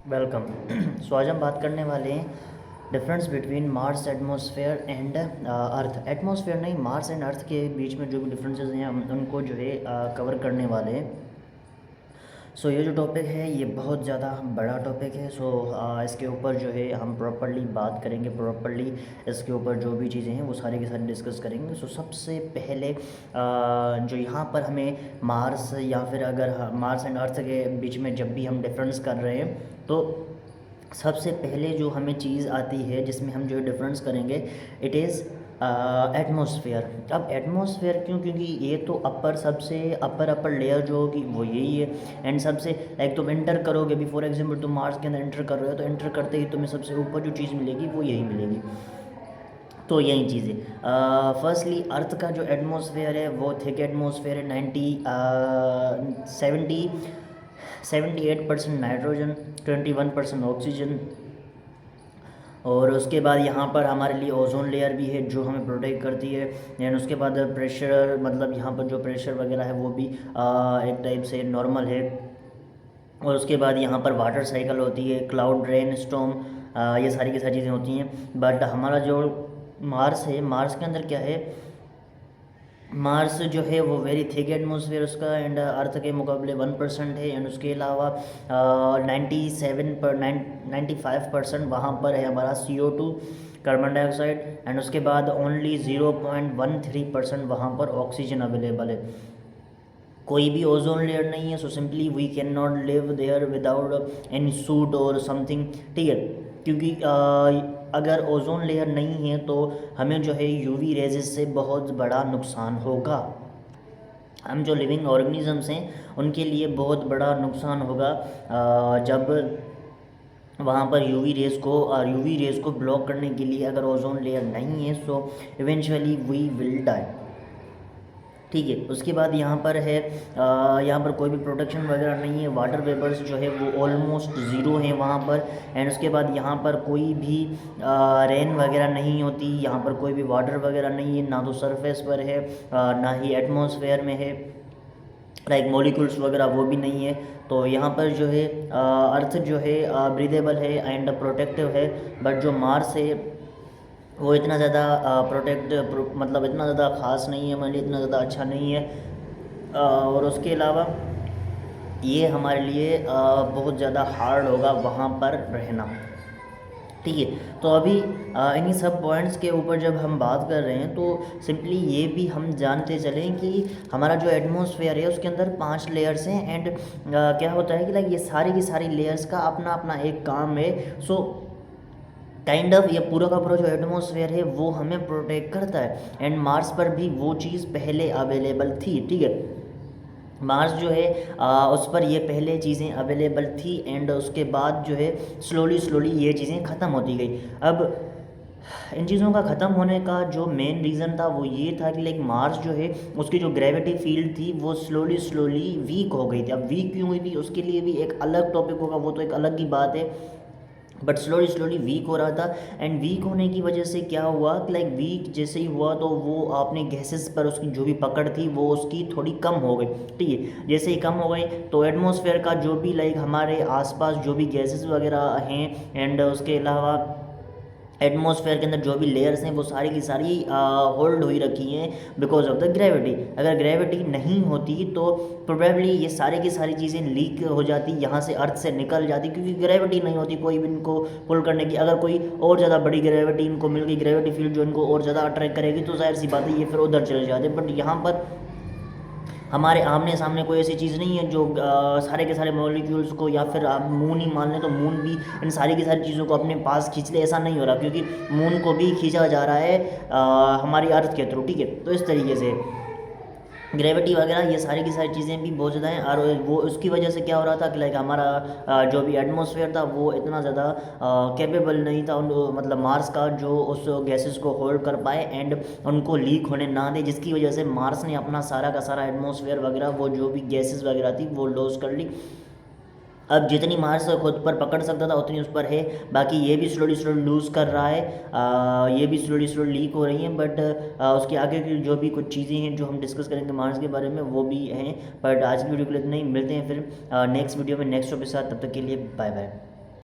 Welcome. सो आज हम बात करने वाले हैं difference between Mars atmosphere and earth. Atmosphere नहीं, मार्स एंड अर्थ के बीच में जो भी डिफरेंसेस हैं हम उनको जो है कवर करने वाले हैं। सो ये जो टॉपिक है ये बहुत ज़्यादा बड़ा टॉपिक है। इसके ऊपर जो है हम प्रॉपर्ली बात करेंगे, प्रॉपर्ली इसके ऊपर जो भी चीज़ें हैं वो सारी की सारी डिस्कस करेंगे। सबसे पहले जो यहाँ पर हमें मार्स या फिर अगर मार्स एंड अर्थ के बीच में जब भी हम डिफरेंस कर रहे हैं तो सबसे पहले जो हमें चीज़ आती है जिसमें हम जो डिफरेंस करेंगे इट इज़ एटमॉस्फेयर। अब एटमॉस्फेयर क्यों? क्योंकि ये तो सबसे अपर लेयर जो होगी वो यही है। एंड सबसे लाइक तुम एंटर करोगे अभी, फॉर एग्जांपल तुम मार्स के अंदर एंटर कर रहे हो तो एंटर करते ही तुम्हें सबसे ऊपर जो चीज़ मिलेगी वो यही मिलेगी। तो यही चीज़ है। फर्स्टली अर्थ का जो एटमॉस्फेयर है वो थिक एटमॉस्फेयर है। 78% नाइट्रोजन, 21% ऑक्सीजन। और उसके बाद यहाँ पर हमारे लिए ओजोन लेयर भी है जो हमें प्रोटेक्ट करती है। एंड उसके बाद प्रेशर, मतलब यहाँ पर जो प्रेशर वगैरह है वो भी एक टाइप से नॉर्मल है। और उसके बाद यहाँ पर वाटर साइकिल होती है, क्लाउड, रेन, स्टॉर्म, ये सारी की सारी चीज़ें होती हैं। बट हमारा जो मार्स है, मार्स के अंदर क्या है, मार्स जो है वो वेरी थिक एटमॉस्फेयर उसका, एंड अर्थ के मुकाबले 1% है। एंड उसके अलावा 95% वहाँ पर है हमारा CO2, कार्बन डाइऑक्साइड। एंड उसके बाद ओनली 0.13% वहाँ पर ऑक्सीजन अवेलेबल है। कोई भी ओजोन लेयर नहीं है। Simply we can not live there without any suit और समथिंग, ठीक है। क्योंकि अगर ओजोन लेयर नहीं है तो हमें जो है यूवी रेजेस से बहुत बड़ा नुकसान होगा। हम जो लिविंग ऑर्गेनिजम्स हैं उनके लिए बहुत बड़ा नुकसान होगा जब वहाँ पर यूवी रेज़ को ब्लॉक करने के लिए अगर ओजोन लेयर नहीं है, so eventually we will die, ठीक है। उसके बाद यहाँ पर है यहाँ पर कोई भी प्रोटेक्शन वगैरह नहीं है। वाटर वेपर्स जो है वो ऑलमोस्ट ज़ीरो हैं वहाँ पर। एंड उसके बाद यहाँ पर कोई भी रेन वगैरह नहीं होती, यहाँ पर कोई भी वाटर वगैरह नहीं है, ना तो सरफेस पर है ना ही एटमॉस्फेयर में है, लाइक मॉलिक्यूल्स वगैरह वो भी नहीं है। तो यहाँ पर जो है अर्थ जो है ब्रीदेबल है एंड प्रोटेक्टिव है। बट जो मार्स है वो इतना ज़्यादा मतलब इतना ज़्यादा ख़ास नहीं है हमारे लिए, इतना ज़्यादा अच्छा नहीं है। और उसके अलावा ये हमारे लिए बहुत ज़्यादा हार्ड होगा वहाँ पर रहना, ठीक है। तो अभी इन्हीं सब पॉइंट्स के ऊपर जब हम बात कर रहे हैं तो सिंपली ये भी हम जानते चलें कि हमारा जो एटमॉस्फेयर है उसके अंदर 5 लेयर्स हैं। एंड क्या होता है कि लाइक ये सारी की सारी लेयर्स का अपना अपना एक काम है। काइंड ऑफ ये पूरा का पूरा जो एटमॉस्फेयर है वो हमें प्रोटेक्ट करता है। एंड मार्स पर भी वो चीज़ पहले अवेलेबल थी, ठीक है। मार्स जो है उस पर ये पहले चीज़ें अवेलेबल थी एंड उसके बाद जो है स्लोली ये चीज़ें ख़त्म होती गई। अब इन चीज़ों का ख़त्म होने का जो मेन रीज़न था वो ये था कि लाइक मार्स जो है उसकी जो ग्रेविटी फील्ड थी वो स्लोली वीक हो गई थी। अब वीक क्यों हुई थी उसके लिए भी एक अलग टॉपिक होगा, वो तो एक अलग ही बात है। बट स्लोली वीक हो रहा था। एंड वीक होने की वजह से क्या हुआ कि लाइक वीक जैसे ही हुआ तो वो अपने गैसेस पर उसकी जो भी पकड़ थी वो उसकी थोड़ी कम हो गई, ठीक है। जैसे ही कम हो गई तो एटमॉस्फेयर का जो भी लाइक हमारे आसपास जो भी गैसेस वगैरह हैं एंड उसके अलावा एटमॉस्फेयर के अंदर जो भी लेयर्स हैं वो सारी की सारी होल्ड हुई रखी हैं बिकॉज ऑफ द ग्रेविटी। अगर ग्रेविटी नहीं होती तो प्रोबेबली ये सारी की सारी चीज़ें लीक हो जाती, यहाँ से अर्थ से निकल जाती, क्योंकि ग्रेविटी नहीं होती कोई भी इनको पुल करने की। अगर कोई और ज़्यादा बड़ी ग्रेविटी इनको मिल गई, ग्रेविटी फील्ड जो इनको और ज़्यादा अट्रैक्ट करेगी, तो जाहिर सी बात है ये फिर उधर चले जाते। बट यहाँ पर हमारे आमने सामने कोई ऐसी चीज़ नहीं है जो सारे के सारे मॉलिक्यूल्स को, या फिर आप मून ही मान लें तो मून भी इन सारी की सारी चीज़ों को अपने पास खींच ले, ऐसा नहीं हो रहा, क्योंकि मून को भी खींचा जा रहा है हमारी अर्थ के थ्रू, ठीक है। तो इस तरीके से ग्रेविटी वगैरह ये सारी की सारी चीज़ें भी बहुत ज़्यादा हैं। और वो उसकी वजह से क्या हो रहा था कि लाइक हमारा जो भी एटमॉस्फेयर था वो इतना ज़्यादा कैपेबल नहीं था मतलब मार्स का जो उस गैसेस को होल्ड कर पाए एंड उनको लीक होने ना दे, जिसकी वजह से मार्स ने अपना सारा का सारा एटमॉस्फेयर वगैरह वो जो भी गैसेस वगैरह थी वो लॉस कर ली। अब जितनी मार्स खुद पर पकड़ सकता था उतनी उस पर है, बाकी ये भी स्लोली लूज़ कर रहा है, ये भी स्लोली लीक हो रही हैं। बट उसके आगे की जो भी कुछ चीज़ें हैं जो हम डिस्कस करेंगे मार्स के बारे में वो भी हैं। बट आज की वीडियो के लिए इतना ही, मिलते हैं फिर नेक्स्ट वीडियो में नेक्स्ट टॉपिक के साथ। तब तक के लिए बाय बाय।